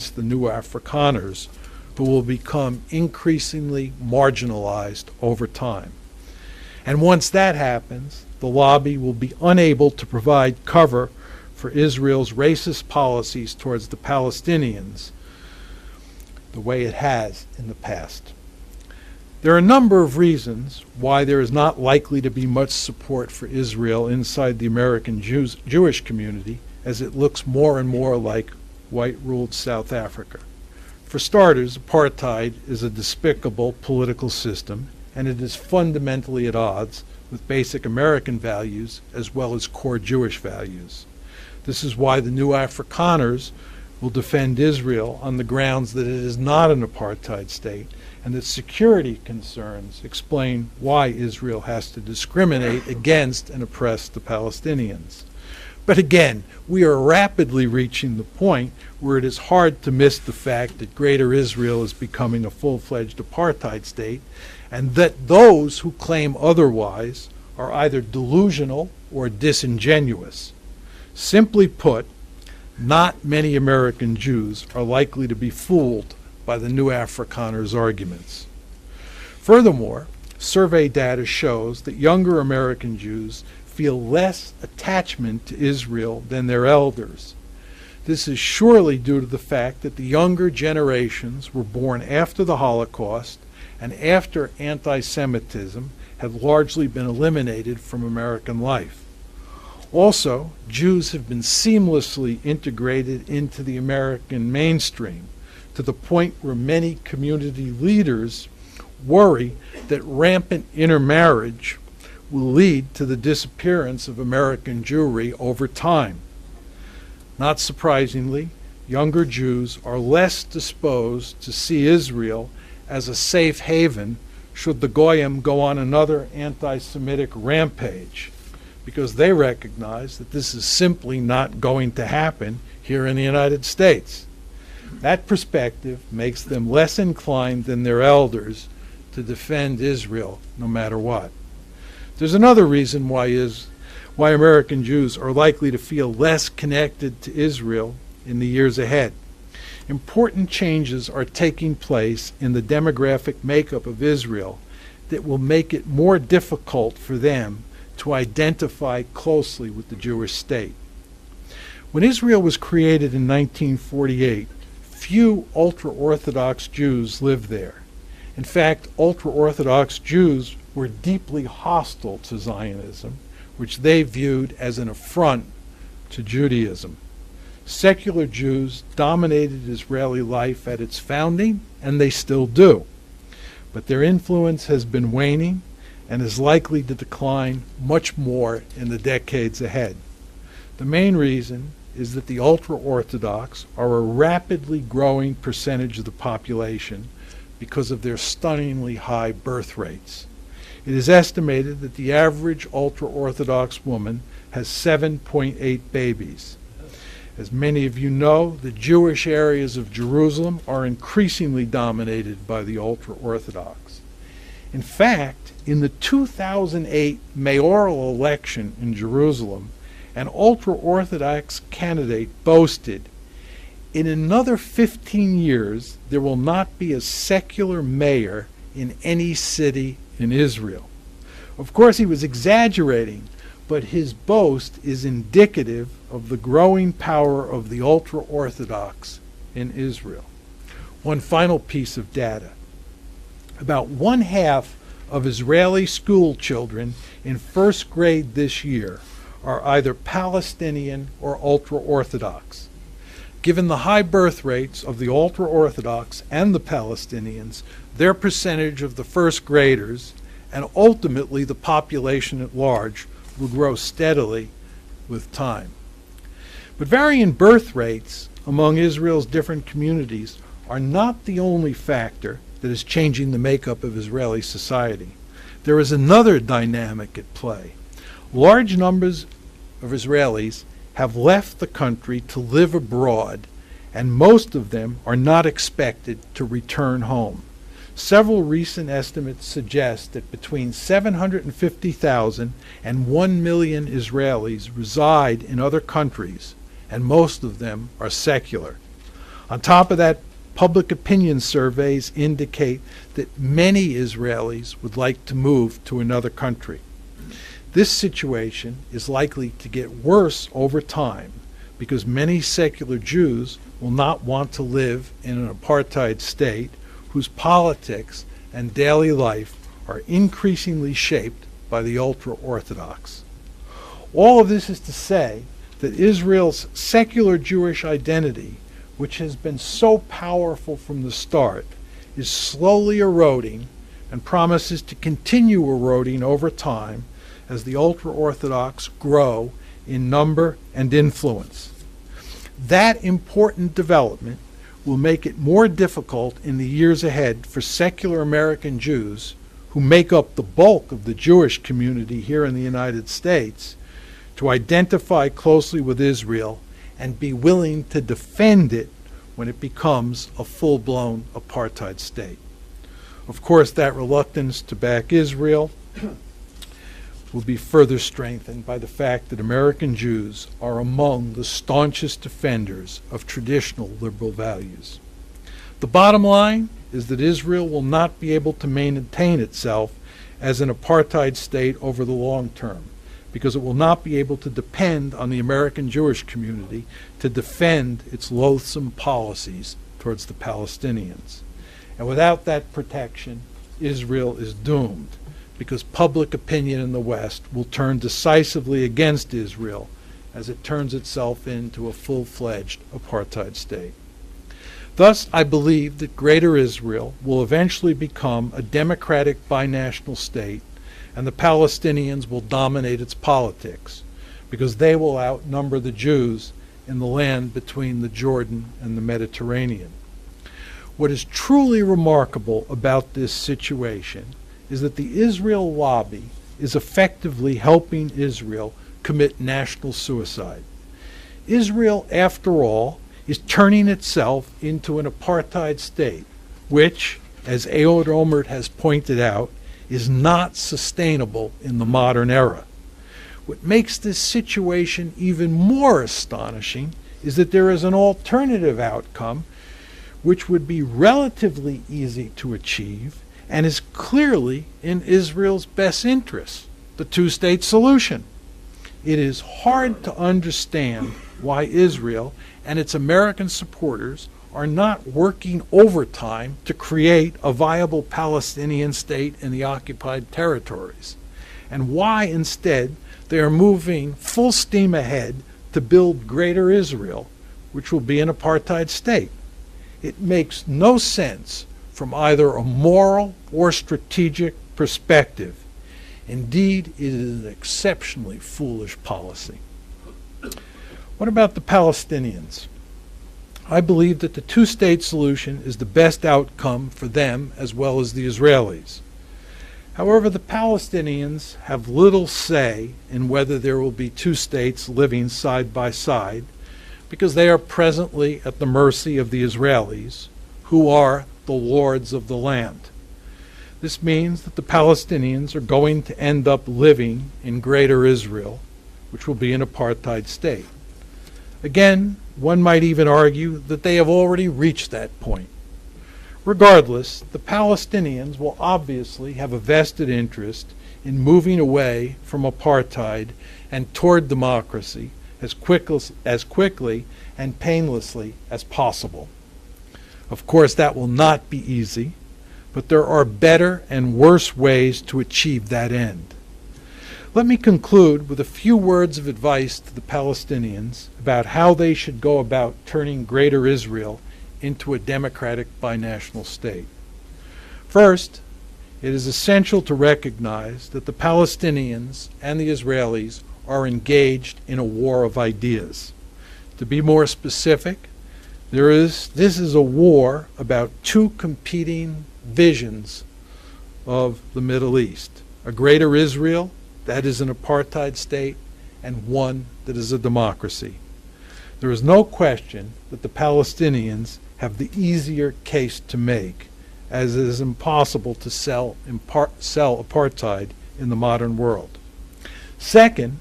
against the new Afrikaners, who will become increasingly marginalized over time. And once that happens, the lobby will be unable to provide cover for Israel's racist policies towards the Palestinians the way it has in the past. There are a number of reasons why there is not likely to be much support for Israel inside the American Jewish community, as it looks more and more like white-ruled South Africa. For starters, apartheid is a despicable political system, and it is fundamentally at odds with basic American values as well as core Jewish values. This is why the new Afrikaners will defend Israel on the grounds that it is not an apartheid state, and that security concerns explain why Israel has to discriminate against and oppress the Palestinians. But again, we are rapidly reaching the point where it is hard to miss the fact that Greater Israel is becoming a full-fledged apartheid state, and that those who claim otherwise are either delusional or disingenuous. Simply put, not many American Jews are likely to be fooled by the new Afrikaners' arguments. Furthermore, survey data shows that younger American Jews feel less attachment to Israel than their elders. This is surely due to the fact that the younger generations were born after the Holocaust and after anti-Semitism had largely been eliminated from American life. Also, Jews have been seamlessly integrated into the American mainstream, to the point where many community leaders worry that rampant intermarriage will lead to the disappearance of American Jewry over time. Not surprisingly, younger Jews are less disposed to see Israel as a safe haven should the Goyim go on another anti-Semitic rampage, because they recognize that this is simply not going to happen here in the United States. That perspective makes them less inclined than their elders to defend Israel no matter what. There's another reason why American Jews are likely to feel less connected to Israel in the years ahead. Important changes are taking place in the demographic makeup of Israel that will make it more difficult for them to identify closely with the Jewish state. When Israel was created in 1948, few ultra-Orthodox Jews lived there. In fact, ultra-Orthodox Jews were deeply hostile to Zionism, which they viewed as an affront to Judaism. Secular Jews dominated Israeli life at its founding, and they still do. But their influence has been waning and is likely to decline much more in the decades ahead. The main reason is that the ultra-Orthodox are a rapidly growing percentage of the population because of their stunningly high birth rates. It is estimated that the average ultra-Orthodox woman has 7.8 babies. As many of you know, the Jewish areas of Jerusalem are increasingly dominated by the ultra-Orthodox. In fact, in the 2008 mayoral election in Jerusalem, an ultra-Orthodox candidate boasted, "In another 15 years, there will not be a secular mayor in any city in Israel." Of course, he was exaggerating, but his boast is indicative of the growing power of the ultra-Orthodox in Israel. One final piece of data. About 1/2 of Israeli school children in first grade this year are either Palestinian or ultra-Orthodox. Given the high birth rates of the ultra-Orthodox and the Palestinians, their percentage of the first graders, and ultimately the population at large, will grow steadily with time. But varying birth rates among Israel's different communities are not the only factor that is changing the makeup of Israeli society. There is another dynamic at play. Large numbers of Israelis have left the country to live abroad, and most of them are not expected to return home. Several recent estimates suggest that between 750,000 and 1 million Israelis reside in other countries, and most of them are secular. On top of that, public opinion surveys indicate that many Israelis would like to move to another country. This situation is likely to get worse over time because many secular Jews will not want to live in an apartheid state whose politics and daily life are increasingly shaped by the ultra-Orthodox. All of this is to say that Israel's secular Jewish identity, which has been so powerful from the start, is slowly eroding and promises to continue eroding over time as the ultra-Orthodox grow in number and influence. That important development will make it more difficult in the years ahead for secular American Jews, who make up the bulk of the Jewish community here in the United States, to identify closely with Israel and be willing to defend it when it becomes a full-blown apartheid state. Of course, that reluctance to back Israel will be further strengthened by the fact that American Jews are among the staunchest defenders of traditional liberal values. The bottom line is that Israel will not be able to maintain itself as an apartheid state over the long term, because it will not be able to depend on the American Jewish community to defend its loathsome policies towards the Palestinians. And without that protection, Israel is doomed, because public opinion in the West will turn decisively against Israel as it turns itself into a full-fledged apartheid state. Thus, I believe that Greater Israel will eventually become a democratic binational state, and the Palestinians will dominate its politics, because they will outnumber the Jews in the land between the Jordan and the Mediterranean. What is truly remarkable about this situation is that the Israel lobby is effectively helping Israel commit national suicide. Israel, after all, is turning itself into an apartheid state, which, as Ehud Olmert has pointed out, is not sustainable in the modern era. What makes this situation even more astonishing is that there is an alternative outcome which would be relatively easy to achieve and is clearly in Israel's best interest, the two-state solution. It is hard to understand why Israel and its American supporters are not working overtime to create a viable Palestinian state in the occupied territories, and why instead they are moving full steam ahead to build Greater Israel, which will be an apartheid state. It makes no sense from either a moral or strategic perspective. Indeed, it is an exceptionally foolish policy. What about the Palestinians? I believe that the two-state solution is the best outcome for them as well as the Israelis. However, the Palestinians have little say in whether there will be two states living side by side, because they are presently at the mercy of the Israelis, who are the lords of the land. This means that the Palestinians are going to end up living in Greater Israel, which will be an apartheid state. Again, one might even argue that they have already reached that point. Regardless, the Palestinians will obviously have a vested interest in moving away from apartheid and toward democracy as quickly and painlessly as possible. Of course, that will not be easy, but there are better and worse ways to achieve that end. Let me conclude with a few words of advice to the Palestinians about how they should go about turning Greater Israel into a democratic binational state. First, it is essential to recognize that the Palestinians and the Israelis are engaged in a war of ideas. To be more specific, this is a war about two competing visions of the Middle East: a Greater Israel that is an apartheid state, and one that is a democracy. There is no question that the Palestinians have the easier case to make, as it is impossible to sell apartheid in the modern world. Second,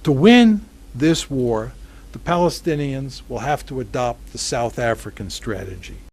to win this war, the Palestinians will have to adopt the South African strategy.